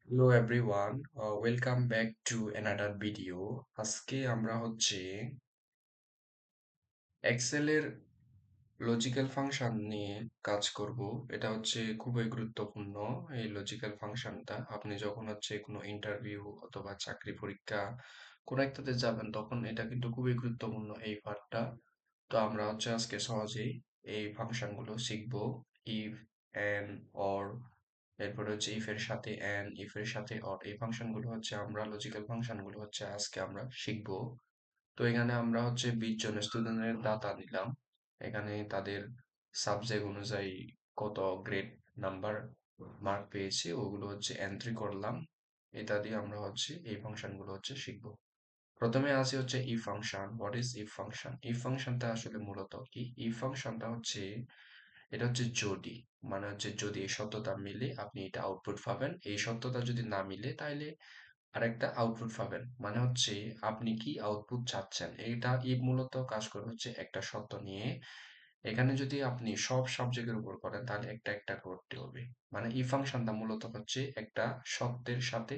Hello everyone, welcome back to another video. আজকে আমরা এক্সেলের logical function নিয়ে কাজ করব। এটা খুবই গুরুত্বপূর্ণ। এই লজিক্যাল ফাংশনটা আপনি যখন কোনো ইন্টারভিউ অথবা চাকরি পরীক্ষা কোনো একটাতে যাবেন তখন এটা কিন্তু খুবই গুরুত্বপূর্ণ এই পার্টটা। তো আমরা আজকে সহজেই এই ফাংশনগুলো শিখব। ইফ, এন্ড, অর, এরপরে ইফ এর সাথে এন্ড, ইফ এর সাথে অর, এই ফাংশনগুলো আমরা লজিক্যাল ফাংশনগুলো আজকে আমরা শিখব। তো এখানে আমরা 20 জন স্টুডেন্টের ডাটা নিলাম। এখানে তাদের সাবজেক্ট অনুযায়ী কত গ্রেড নাম্বার মার্ক পেয়েছে ওগুলো এন্ট্রি করলাম। এটা দিয়ে আমরা এই ফাংশনগুলো শিখব। প্রথমে আছে if function. What is if function? If ফাংশনটা আসলে মূলত কি? ইফ ফাংশনটা এটা যদি, মানে যদি এই সত্যতা মিলে আপনি এটা আউটপুট পাবেন, এই সত্যতা যদি না মিলে তাহলে আরেকটা আউটপুট পাবেন। মানে আপনি কি আউটপুট চাচ্ছেন, এটা ইফ মূলত কাজ করে একটা সত্য নিয়ে। এখানে যদি আপনি সব সাবজেক্টের উপর করেন তাহলে একটা একটা করতে হবে। মানে ইফ ফাংশনটা মূলত একটা সত্যের সাথে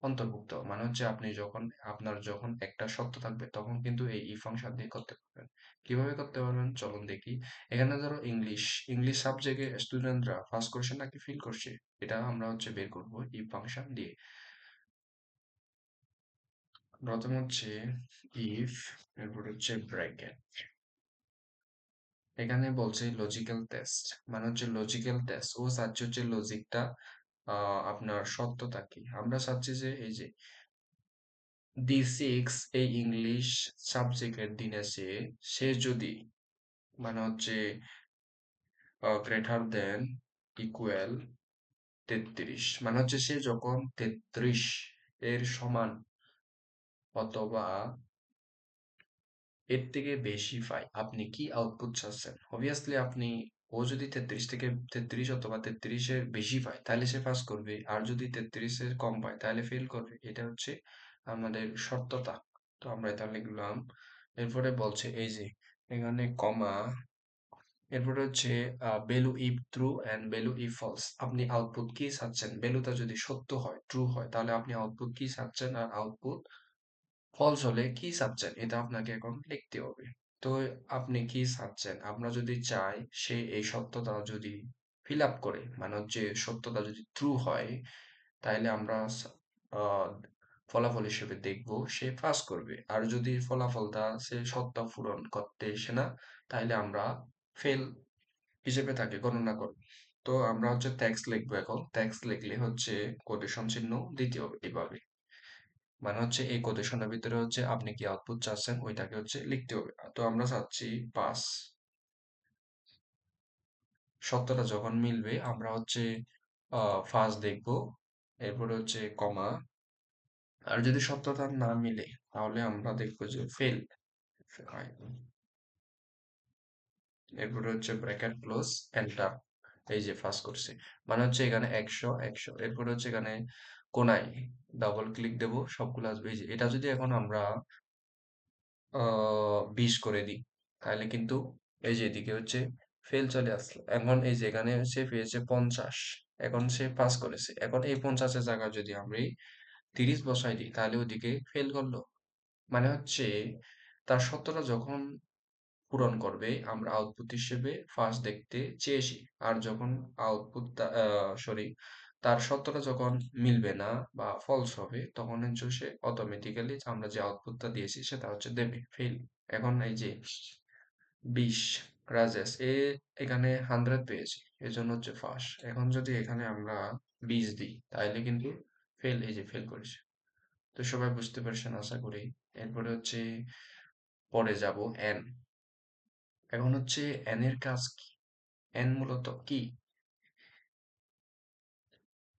অন্তর্ভুক্ত। মানে আপনি যখন আপনার যখন একটা সত্য থাকবে তখন কিন্তু এই ইফ ফাংশন দিয়ে করতে পারবেন। কিভাবে করতে পারবেন চলুন দেখি। এখানে ধরো ইংলিশ ইংলিশ সাবজেক্টে স্টুডেন্টরা পাস করছে নাকি ফেল করছে, এটা আমরা বের করবো ইফ ফাংশন দিয়ে। প্রথম ইফ, এরপর ব্র্যাকেট। এখানে বলছে লজিক্যাল টেস্ট, মানে লজিক্যাল টেস্ট ও চাচ্ছে লজিকটা আপনার সত্যতা কি। আমরা চাচ্ছি যে এই যে D6 এই ইংলিশ সাবজেক্টের দিনে সে যদি, মানে গ্রেটার দেন ইকুয়াল 33, মানে সে যখন 33 এর সমান অথবা এর থেকে বেশি পায়, আপনি কি আউটপুট চাচ্ছেন? অবভিয়াসলি আপনি, ও যদি 33 থেকে 33 অথবা 33 এর বেশি পায় তাহলে সে পাস করবে, আর যদি 33 এর কম পায় তাহলে ফেল করবে। এটা আমাদের শর্তটা। তো আমরা এটা লিখলাম। এরপরে বলছে এই যে এখানে কমা, এরপরে value if true and value if false. আপনি আউটপুট কি চাচ্ছেন? ভ্যালুটা যদি সত্য হয়, ট্রু হয়, তাহলে আপনি আউটপুট কি চাচ্ছেন, আর আউটপুট ফলস হলে কি চাচ্ছেন এটা আপনাকে এখন লিখতে হবে। তো আপনি কি চাচ্ছেন? আমরা যদি চাই সে এই সত্যতা যদি ফিল আপ করে, মানে সত্যতা যদি ট্রু হয়, তাহলে আমরা আহ, ফলাফল হিসেবে দেখব সে পাস করবে। আর যদি ফলাফলটা সে সত্য পূরণ করতে এসে না, তাহলে আমরা ফেল হিসেবে তাকে গণনা করব। তো আমরা টেক্সট লিখবো। এখন টেক্সট লিখলে কোটেশন চিহ্ন দিতে হবে এভাবে। মানে এই কোটেশনের ভিতরে আপনি কি আউটপুট চাচ্ছেন ওইটাকে লিখতে হবে। তো আমরা চাচ্ছি পাস। সত্যটা যখন মিলবে আমরা ফার্স্ট দেখবো, এরপরে কমা। আর যদি সত্যতা না মিলে তাহলে আমরা দেখবো যে ফেল। এরপরে ব্র্যাকেট ক্লোজ, এন্টার। এই যে ফার্স্ট করছে, মানে এখানে 100 100। এরপরে এখানে কোনায় ডাবল ক্লিক দেবো, সবগুলো আসবে। এই যে এটা যদি এখন আমরা 20 করে দিই তাহলে কিন্তু এই যে এদিকে ফেল চলে আসলো। এখন এই যে এখানে পেয়েছে 50, এখন সে পাস করেছে। এখন এই 50 এর জায়গায় যদি আমরা এই 30 বসাই দিই তাহলে ওদিকে ফেল করলো। মানে তার সত্যটা যখন পূরণ করবে আমরা আউটপুট হিসেবে ফার্স্ট দেখতে চেয়েছি। আর যখন আউটপুট, সরি, তার সত্যটা যখন মিলবে না বা ফলস হবে তখন সে অটোমেটিক্যালি আমরা যে আউটপুটটা দিয়েছি সেটা দেবে ফেল। এখন এই যে 20, রাজেশ এখানে 100 পেয়েছি, এজন্য ফার্স্ট। এখন যদি এখানে আমরা 20 দিই তাহলে কিন্তু ফেল, এই যে ফেল করেছে। তো সবাই বুঝতে পারছেন আশা করি। এরপরে পরে যাব এন। এখন এন এর কাজ কি? এন মূলত কি?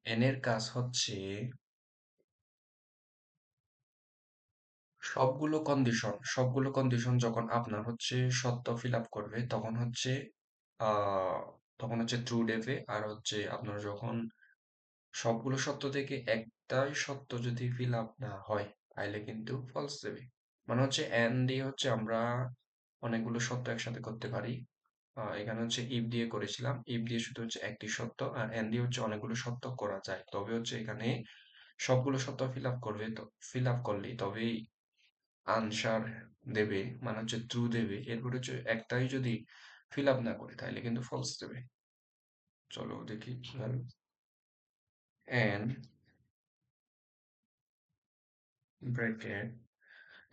এন এর কাজ সবগুলো কন্ডিশন যখন আপনার সত্য ফিল আপ করবে তখন আহ তখন ট্রু দেবে। আর আপনার যখন সবগুলো সত্য থেকে একটাই সত্য যদি ফিল আপ না হয় তাহলে কিন্তু ফলস দেবে। মানে এন দিয়ে আমরা অনেকগুলো সত্য একসাথে করতে পারি। এখানে ইফ দিয়ে করেছিলাম, ইফ দিয়ে শুধু একটি সত্য, আর এন দিয়ে অনেকগুলো সত্য করা যায়। তবে এখানে সবগুলো শর্ত ফিল আপ করবে, তো ফিল আপ করলেই তবেই আনসার দেবে, মানে হচ্ছে ট্রু দেবে। এরপর হচ্ছে একটাই যদি ফিল আপ না করে তাহলে কিন্তু ফলস দেবে। চলো দেখি এন ব্র্যাকেট,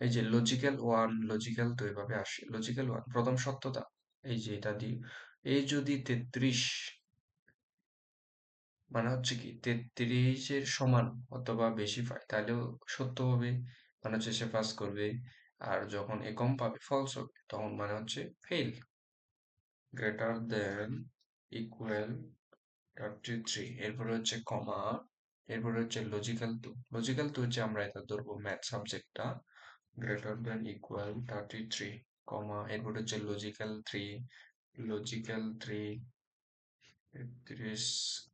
এই যে লজিক্যাল ওয়ান লজিক্যাল তো এভাবে আসে। লজিক্যাল ওয়ান প্রথম সত্যতা, এই যে এটা দিই, এই যদি 33 মানে হচ্ছে কি 33-এর সমান অথবা বেশি পায় তাহলেও সত্য হবে, মানে হচ্ছে সে পাস করবে। আর যখন এ কম পাবে ফলস হবে, তখন মানে হচ্ছে ফেল। গ্রেটার দেন ইকুয়াল 33, এরপরে হচ্ছে কমা, এরপরে হচ্ছে লজিক্যাল টু। লজিক্যাল টু হচ্ছে আমরা এটা ধরবো ম্যাথ সাবজেক্টটা। গ্রেটার দেন ইকুয়াল 33 কমা, এরপর হচ্ছে লজিক্যাল থ্রি, লজিক্যাল থ্রি 33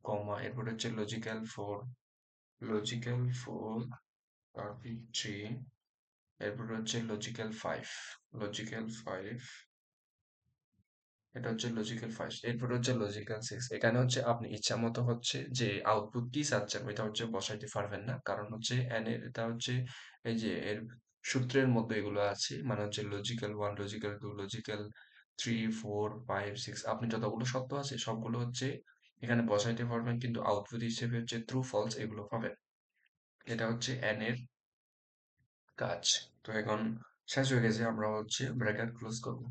কমা, এরপর হচ্ছে লজিক্যাল ফোর, লজিক্যাল ফোর 33, এরপর হচ্ছে লজিক্যাল ফাইভ, লজিক্যাল ফাইভ, এটা হচ্ছে লজিক্যাল ফাইভ, এরপর হচ্ছে লজিক্যাল সিক্স। এখানে হচ্ছে আপনি ইচ্ছা মতো হচ্ছে যে আউটপুট কি চাচ্ছেন ওইটা হচ্ছে বসাইতে পারবেন না, কারণ হচ্ছে এন এর এটা হচ্ছে এই যে এর সূত্রের মধ্যে এগুলো আছে, মানে হচ্ছে logical one logical two logical three four five six, আপনি যতগুলো শব্দ আছে সবগুলো হচ্ছে এখানে বসাইতে পারবেন, কিন্তু আউটপুট হিসেবে হচ্ছে ট্রু ফলস এগুলো পাবেন। এটা হচ্ছে এন এর কাজ। তো এখন শেষ হয়ে গেছে, আমরা হচ্ছে ব্র্যাকেট ক্লোজ করব।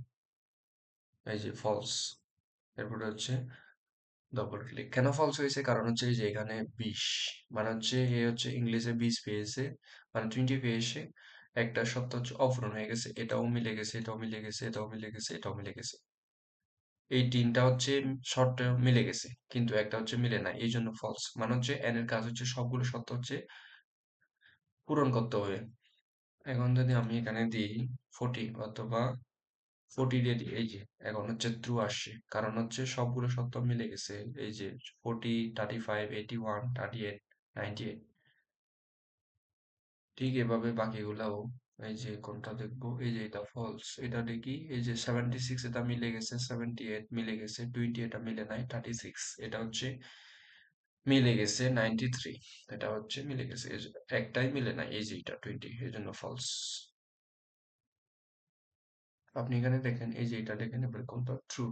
এই যে ফলস, এরপরে হচ্ছে ডবল ক্লিক। কেন ফলস হয়েছে? কারণ হচ্ছে এই যে এখানে 20, মানে হচ্ছে এ হচ্ছে ইংলিশে 20 পেয়েছে, মানে 20 পেয়েছে, একটা সত্য হচ্ছে অপূরণ হয়ে গেছে, এটাও মিলে গেছে, এটাও মিলে গেছে, এটাও মিলে গেছে, এটাও মিলে গেছে। এই তিনটা হচ্ছে শর্ত মিলে গেছে, কিন্তু একটা হচ্ছে মিলে না, এই জন্য ফলস। মানে হচ্ছে এন এর কাজ হচ্ছে সবগুলো সত্য হচ্ছে পূরণ করতে হবে। এখন যদি আমি এখানে দিই 40 অথবা 40 দিয়ে দিই, এই যে এখন হচ্ছে ট্রু আসছে, কারণ হচ্ছে সবগুলো সত্য মিলে গেছে। এই যে 40, 35, 81, 38, 98, ঠিক এভাবে বাকিগুলাও। এই যে কোনটা দেখবো, এই যে এটা ফলস, এটা দেখি, এই যে 76 এটা মিলে গেছে, 78 মিলে গেছে, 20 এটা মিলে নাই, 36 এটা হচ্ছে মিলে গেছে, 93 এটা হচ্ছে মিলে গেছে, একটাই মিলে নাই, এই যে এটা 20, এই জন্য ফলস। আপনি এখানে দেখেন, এই যে এটা দেখেন এবার কোনটা ট্রু।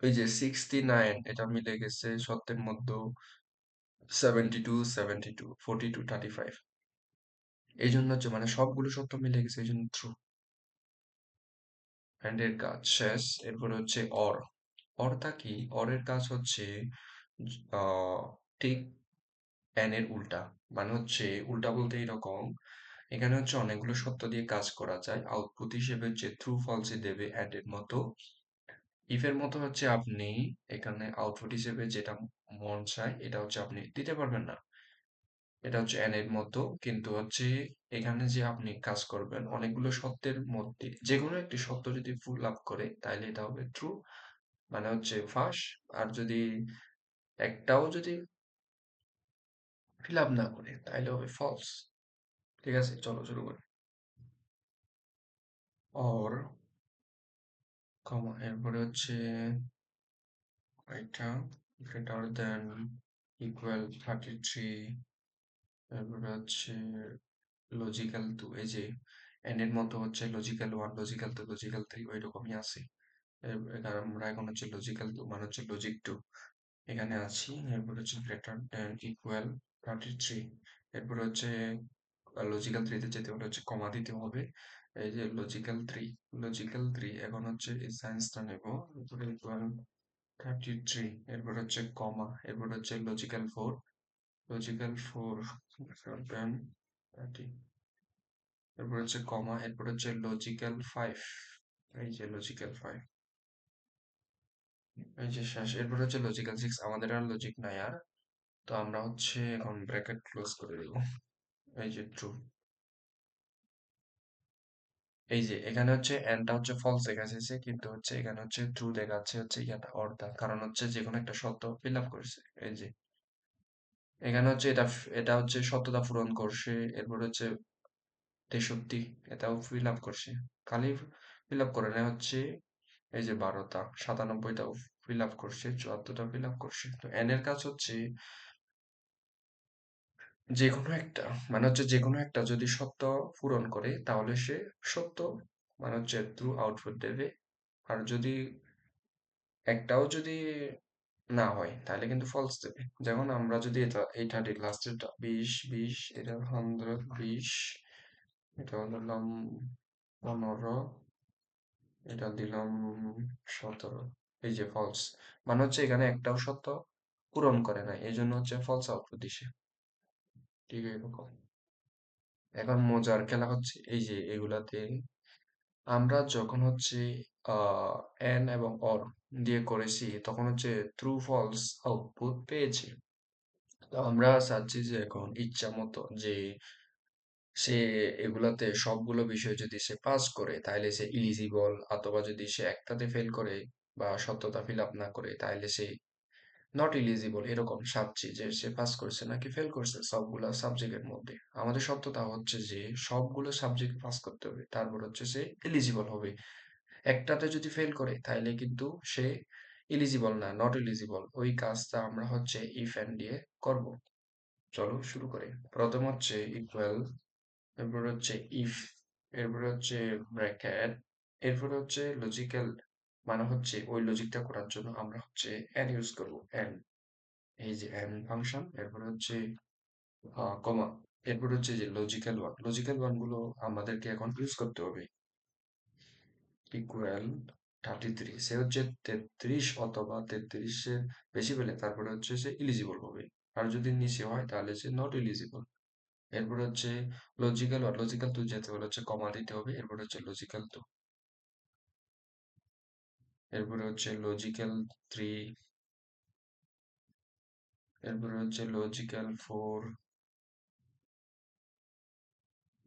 এই যে 69 এটা মিলে গেছে সত্যের মধ্যে, 72, 72, 42, 35, এই জন্য হচ্ছে মানে সবগুলো সত্য মিলে গেছে, এই জন্য ট্রু। এন্ড এর কাজ শেষ। এরপরে হচ্ছে অর। অরটা কি? অরের কাজ হচ্ছে আহ, ঠিক এন এর উল্টা, মানে হচ্ছে উল্টা বলতে এরকম, এখানে হচ্ছে অনেকগুলো সত্য দিয়ে কাজ করা যায়, আউটপুট হিসেবে হচ্ছে ট্রু ফলসই দেবে এন্ড এর মতো। ইফ এর মতো হচ্ছে আপনি এখানে আউটপুট হিসেবে যেটা মন চায় এটা হচ্ছে আপনি দিতে পারবেন না, এটা হচ্ছে এন এর মতো। কিন্তু হচ্ছে এখানে যে আপনি কাজ করবেন অনেকগুলো সত্যের মধ্যে যে কোনো একটি সত্য যদি ফুল আপ করে তাহলে এটা হবে ট্রু, মানে হচ্ছে ফাঁস। আর যদি একটাও যদি ফিল আপ না করে তাহলে হবে ফলস। ঠিক আছে, চলো শুরু করি। অর কমা, এরপরে হচ্ছে এটা গ্রেটার দেন ইকুয়াল 33, এরপরে হচ্ছে লজিক্যাল টু, এই যে এন এর মতো হচ্ছে logical one logical two logical three ওই রকমই আছে। এখানে আমরা এখন হচ্ছে লজিক্যাল টু মানে হচ্ছে লজিক টু এখানে আছি। এরপর হচ্ছে গ্রেটার দেন ইকুয়াল 33, এরপর হচ্ছে লজিক্যাল থ্রিতে যেতে হলে হচ্ছে কমা দিতে হবে। এই যে লজিক্যাল থ্রি, লজিক্যাল থ্রি এখন হচ্ছে এই সায়েন্সটা নেব, এরপরে ইকুয়াল 33, এরপর হচ্ছে কমা, এরপর হচ্ছে logical four, logical four then 30, এরপর হচ্ছে কমা, এরপর হচ্ছে লজিক্যাল ফাইভ, এই যে লজিক্যাল ফাইভ, এই যে শেষ। এরপর হচ্ছে লজিক্যাল সিক্স, আমাদের আর লজিক নাই আর, তো আমরা হচ্ছে এখন ব্র্যাকেট ক্লোজ করে দেব। এই যে ট্রু, এই যে এখানে হচ্ছে এনটা হচ্ছে ফলস দেখাচ্ছে, কিন্তু হচ্ছে এখানে হচ্ছে ট্রু দেখাচ্ছে হচ্ছে ইয়াটা অর্ধা, কারণ হচ্ছে যে কোনো একটা সত্য ফিল আপ করেছে। এই যে এখানে হচ্ছে এটা হচ্ছে সত্যতা পূরণ করছে, এরপর হচ্ছে 63 এটাও ফিল আপ করছে, খালি ফিল আপ করে না হচ্ছে এই যে 12টা, 97টাও ফিল আপ করছে, 74টা ফিল আপ করছে। তো এন এর কাজ হচ্ছে যে কোনো একটা মানে হচ্ছে যে কোনো একটা যদি সত্য পূরণ করে তাহলে সে সত্য মানে হচ্ছে ট্রু আউটপুট দেবে। আর যদি একটাও যদি না হয় তাহলে কিন্তু ফলস দেবে। যেমন আমরা যদি এটা লাস্টেরটা 20 এটা 120, এটা দিলাম 15, এটা দিলাম 17, এই যে ফলস। মানে হচ্ছে এখানে একটাও সত্য পূরণ করে না, এই জন্য হচ্ছে ফলস আউটপুট দিছে। ঠিক এরকম। এখন মজার খেলা হচ্ছে এই যে এগুলাতে আমরা যখন হচ্ছে এন এবং অর দিয়ে করেছি তখন হচ্ছে ট্রু ফলস আউটপুট পেয়েছি। তো আমরা চাচ্ছি যে এখন ইচ্ছা মতো যে সে এগুলাতে সবগুলো বিষয় যদি সে পাস করে তাহলে সে ইলিজিবল, অথবা যদি সে একটাতে ফেল করে বা সত্যতা ফিল আপ না করে তাহলে সে নট ইলিজিবল। এরকম সাবজি যে সে পাস করছে নাকি ফেল করছে সবগুলা সাবজেক্টের মধ্যে। আমাদের সত্যতা হচ্ছে যে সবগুলো সাবজেক্ট পাস করতে হবে, তারপর হচ্ছে সে এলিজিবল হবে। একটাতে যদি ফেল করে তাহলে কিন্তু সে এলিজিবল না, নট এলিজিবল। ওই কাজটা আমরা হচ্ছে ইফ এন্ড দিয়ে করব। চলো শুরু করি। প্রথম হচ্ছে ইকুয়াল, এরপর হচ্ছে ইফ, এরপর হচ্ছে ব্র্যাকেট, এরপর হচ্ছে লজিক্যাল, মানে হচ্ছে ওই লজিকটা করার জন্য আমরা হচ্ছে এন্ড ইউজ করব। এন্ড, এই যে এন্ড ফাংশন, এরপর হচ্ছে কমা, এরপর হচ্ছে যে লজিক্যাল ওয়ান। লজিক্যাল ওয়ান গুলো আমাদেরকে এখন ইউজ করতে হবে। ইকুয়াল 33, সে হচ্ছে 33 অথবা 33-এর বেশি পেলে তারপরে হচ্ছে সে ইলিজিবল হবে। আর যদি নিচে হয় তাহলে সে নট ইলিজিবল। এরপর হচ্ছে লজিক্যাল ওয়ান, লজিক্যাল টু যেতে হলে হচ্ছে কমা দিতে হবে, এরপর হচ্ছে লজিক্যাল টু, এরপরে হচ্ছে লজিক্যাল থ্রি, এরপরে হচ্ছে লজিক্যাল ফোর,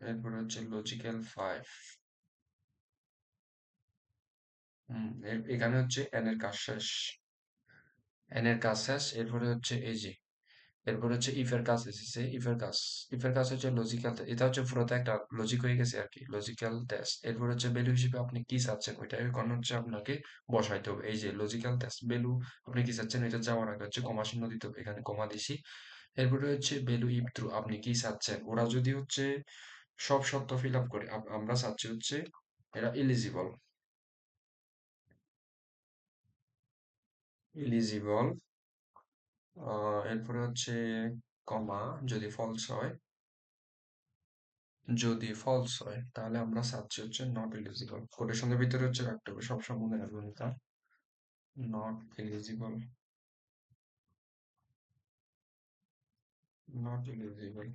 এরপরে হচ্ছে লজিক্যাল ফাইভ। এখানে হচ্ছে এন এর কাজ শেষ। এন এর কাজ শেষ, এরপরে হচ্ছে এই যে এরপর হচ্ছে ইফ এর কাজ এসেছে। ইফ এর কাজ হচ্ছে লজিক্যাল, এটা হচ্ছে পুরোটা একটা লজিক হয়ে গেছে আর কি, লজিক্যাল টেস্ট। এরপর হচ্ছে ভ্যালু হিসেবে আপনি কি চাচ্ছেন ওইটা এখন হচ্ছে আপনাকে বসাইতে হবে। এই যে লজিক্যাল টেস্ট ভ্যালু আপনি কি চাচ্ছেন এটা যাওয়ার আগে হচ্ছে কমা চিহ্ন দিতে হবে, এখানে কমা দিছি। এরপরে হচ্ছে ভ্যালু ইফ ট্রু, আপনি কি চাচ্ছেন ওরা যদি হচ্ছে সব শর্ত ফিল আপ করে, আমরা চাচ্ছি হচ্ছে এরা ইলিজিবল। ইলিজিবল, এরপরে হচ্ছে কমা, যদি ফলস হয়, যদি ফলস হয় তাহলে আমরা চাচ্ছি হচ্ছে নট এলিজিবল। কোটেশনের ভিতরে হচ্ছে রাখতে হবে সবসময়, মনে রাখবেন এটা, নট এলিজিবল, নট এলিজিবল।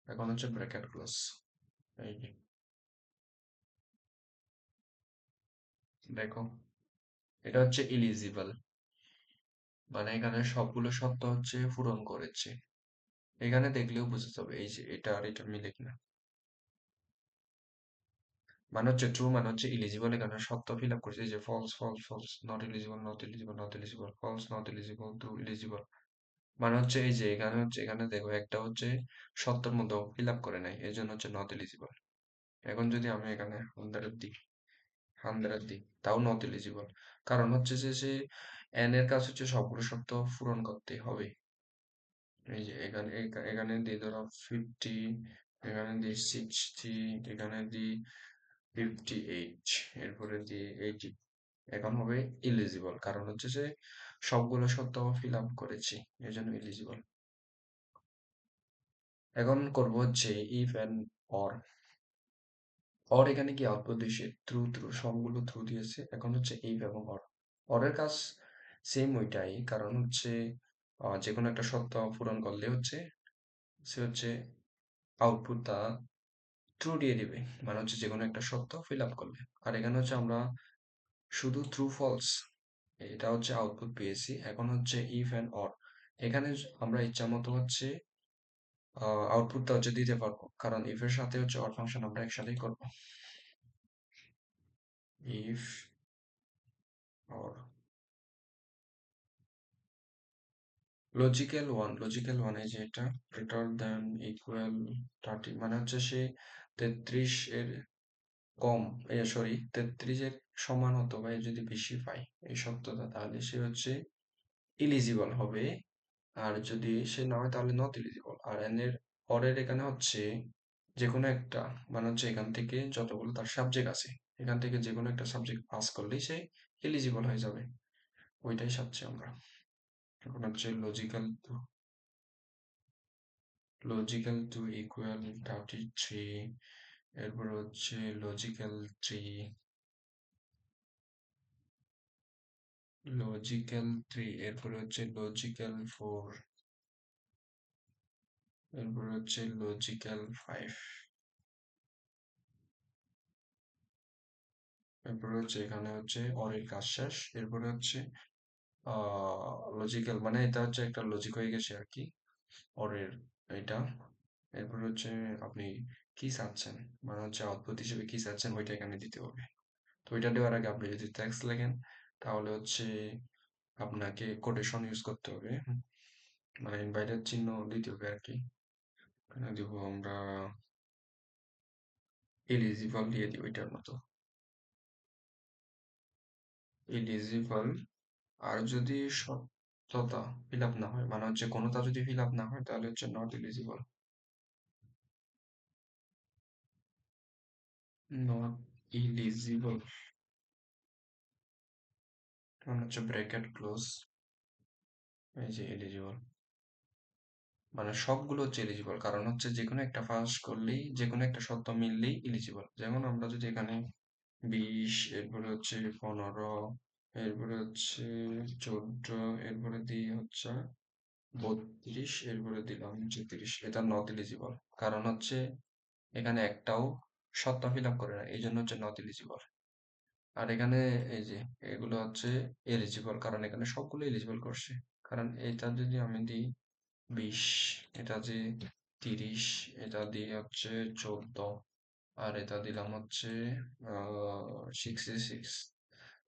এখন হচ্ছে ব্র্যাকেট ক্লোজ। এই যে দেখো, এটা হচ্ছে এলিজিবল, মানে এখানে সবগুলো শর্ত হচ্ছে পূরণ করেছে। এখানে দেখলেও বুঝতে হবে এই যে এটা আর এটা মিলে কিনা। মানে হচ্ছে ট্রু, মানে হচ্ছে ইলিজিবল, এখানে শর্ত ফিল আপ করছে, এই যে false false false, not eligible not eligible not eligible, false not eligible true eligible. মানে হচ্ছে এই যে এখানে হচ্ছে, এখানে দেখো একটা হচ্ছে সত্তর মতো ফিল আপ করে নাই, এই জন্য হচ্ছে নট এলিজিবল। এখন যদি আমি এখানে 100 দিই তাও নট এলিজিবল। কারণ হচ্ছে যে সে এন এর কাজ হচ্ছে সবগুলো শর্ত পূরণ করতে হবে। এই যে এখানে এখানে দিই ধরো 50, এখানে দিই 60, এখানে দিই 58, এরপরে দিই 80, এখন হবে ইলিজিবল। কারণ হচ্ছে যে সবগুলো শর্ত ফিল আপ করেছি, এই জন্য ইলিজিবল। এখন করব হচ্ছে ইফ এন্ড অর। অর এখানে কি আউটপুট দিয়েছে ট্রু, ট্রু সবগুলো ট্রু দিয়েছে। এখন হচ্ছে ইফ এবং অর, অরের কাজ সেম ওইটাই। কারণ হচ্ছে যে কোনো একটা সত্য পূরণ করলে হচ্ছে সে হচ্ছে আউটপুটটা ট্রু দিয়ে দিবে, মানে হচ্ছে যে কোনো একটা সত্য ফিল আপ করলে। আর এখানে হচ্ছে আমরা শুধু ট্রু ফলস এটা হচ্ছে আউটপুট পেয়েছি। এখন হচ্ছে ইফ এন্ড অর, এখানে আমরা ইচ্ছা মতো হচ্ছে আউটপুটটা হচ্ছে দিতে পারবো, কারণ ইফ এর সাথে হচ্ছে অর ফাংশন আমরা একসাথেই করবো। If or logical one, logical one এই যে এটা গ্রেটার দ্যান ইকুয়াল 30, মানে হচ্ছে সে 33 এর কম, সরি 33 এর সমান অথবা এর যদি বেশি পায় এই সত্যতা, তাহলে সে হচ্ছে ইলিজিবল হবে। আর যদি সে না হয় তাহলে নট এলিজিবল। আর এন এর অরের এখানে হচ্ছে যে কোনো একটা মানে হচ্ছে এখান থেকে যতগুলো তার সাবজেক্ট আছে এখান থেকে যে কোনো একটা সাবজেক্ট পাস করলেই সে এলিজিবল হয়ে যাবে। ওইটাই সাজছি আমরা। এখন হচ্ছে লজিক্যাল টু ইকুয়াল 33, এরপর হচ্ছে লজিক্যাল 3, লজিক্যাল 3, এরপরে হচ্ছে লজিক্যাল 4, এরপরে হচ্ছে লজিক্যাল 5, এরপরে হচ্ছে এখানে হচ্ছে অরের কাজ শেষ। এরপরে হচ্ছে লজিক্যাল মানে এটা হচ্ছে একটা লজিক হয়ে গেছে আর কি অরের এটা। এরপর হচ্ছে আপনি কি চাচ্ছেন মানে হচ্ছে আউটপুট হিসেবে কি চাচ্ছেন ওইটা এখানে দিতে হবে। তো ওইটা দেওয়ার আগে আপনি যদি ট্যাক্স লেখেন তাহলে হচ্ছে আপনাকে কোটেশন ইউজ করতে হবে, মানে ইনভাইটার চিহ্ন দিতে হবে আর কি। এখানে দিব আমরা এলিজিবল দিয়ে দিই ওইটার মতো এলিজিবল। আর যদি সত্যতা ফিল আপ না হয় মানে হচ্ছে কোনোটা যদি ফিল আপ না হয় তাহলে হচ্ছে নট এলিজিবল। নট এলিজিবল মানে হচ্ছে ব্র্যাকেট ক্লোজ, এই যে এলিজিবল মানে সবগুলো হচ্ছে এলিজিবল, কারণ হচ্ছে যে কোনো একটা পাস করলেই যে কোনো একটা শর্ত মিললেই এলিজিবল। যেমন আমরা যদি এখানে 20, এরপরে হচ্ছে 15, এরপরে হচ্ছে 14, এরপরে দিয়ে হচ্ছে 32, এরপরে দিলাম হচ্ছে 30, এটা নট এলিজিবল। কারণ হচ্ছে এখানে একটাও শর্ত ফিল আপ করে না, এই জন্য হচ্ছে নট এলিজিবল। আর এখানে এই যে এগুলো হচ্ছে এলিজিবল, কারণ এখানে সবগুলো এলিজিবল করছে। কারণ এটা যদি আমি দিই 20, এটা যে 30, এটা দিয়ে হচ্ছে 14, আর এটা দিলাম হচ্ছে 66,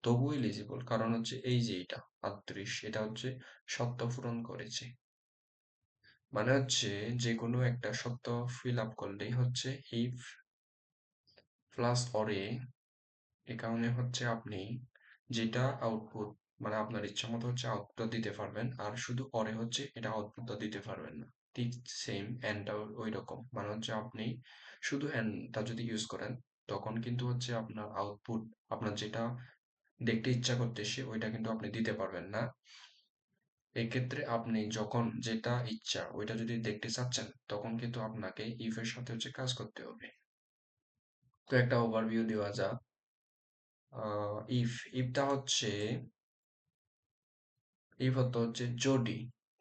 তবু এলিজিবল কারণ হচ্ছে এই যে এটা 38 এটা হচ্ছে শর্ত পূরণ করেছে। মানে হচ্ছে যে কোনো একটা শর্ত ফিল আপ করলেই হচ্ছে ইফ প্লাস অরে, এ কারণে হচ্ছে আপনি যেটা আউটপুট মানে আপনার ইচ্ছা মতো হচ্ছে আউটপুটটা দিতে পারবেন, আর শুধু পরে হচ্ছে এটা আউটপুটটা দিতে পারবেন না। ঠিক সেম এন্ডটা ওই রকম, মানে হচ্ছে আপনি শুধু এন্ডটা যদি ইউজ করেন তখন কিন্তু হচ্ছে আপনার আউটপুট আপনার যেটা দেখতে ইচ্ছা করতেছে ওইটা কিন্তু আপনি দিতে পারবেন না। এক্ষেত্রে আপনি যখন যেটা ইচ্ছা ওইটা যদি দেখতে চাচ্ছেন তখন কিন্তু আপনাকে ইফ এর সাথে হচ্ছে কাজ করতে হবে। তো একটা ওভারভিউ দেওয়া যাক। ইফটা হচ্ছে if হচ্ছে যদি,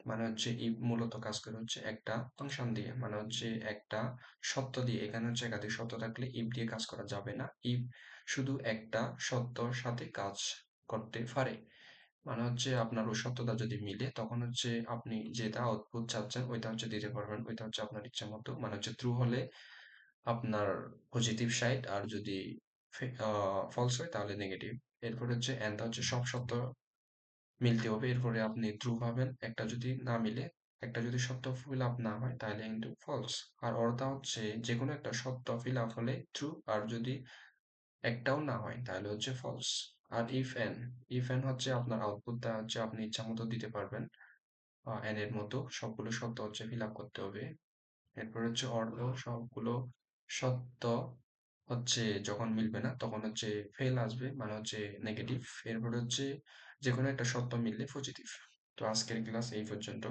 মানে হচ্ছে if মূলত কাজ করে হচ্ছে একটা ফাংশন দিয়ে, মানে হচ্ছে একটা সত্য দিয়ে। এখানে হচ্ছে একাধিক সত্য থাকলে if দিয়ে কাজ করা যাবে না। if শুধু একটা সত্যর সাথে কাজ করতে পারে, মানে হচ্ছে আপনার ওই সত্যটা যদি মিলে তখন হচ্ছে আপনি যেটা আউটপুট চাচ্ছেন ওইটা হচ্ছে দিতে পারবেন, ওইটা হচ্ছে আপনার ইচ্ছা মতো। মানে হচ্ছে ট্রু হলে আপনার পজিটিভ সাইড, আর যদি ফলস হয় তাহলে নেগেটিভ। এরপর হচ্ছে এন্ড হচ্ছে সব সত্য মিলতে হবে, এরপরে আপনি ট্রু পাবেন। একটা যদি না মিলে, একটা যদি সত্য ফিল আপ না হয় তাহলে কিন্তু ফলস। আর অর্থ হচ্ছে যে কোনো একটা সত্য ফিল আপ হলে ট্রু, আর যদি একটাও না হয় তাহলে হচ্ছে ফলস। আর ইফ এন হচ্ছে আপনার আউটপুটটা হচ্ছে আপনি ইচ্ছা মতো দিতে পারবেন, এন এর মতো সবগুলো সত্য হচ্ছে ফিল আপ করতে হবে। এরপর হচ্ছে অর্ধ সবগুলো সত্য হচ্ছে যখন মিলবে না তখন হচ্ছে ফেল আসবে, মানে হচ্ছে নেগেটিভ। এরপর হচ্ছে যে কোনো একটা সত্য মিললে পজিটিভ। তো আজকের ক্লাস এই পর্যন্ত।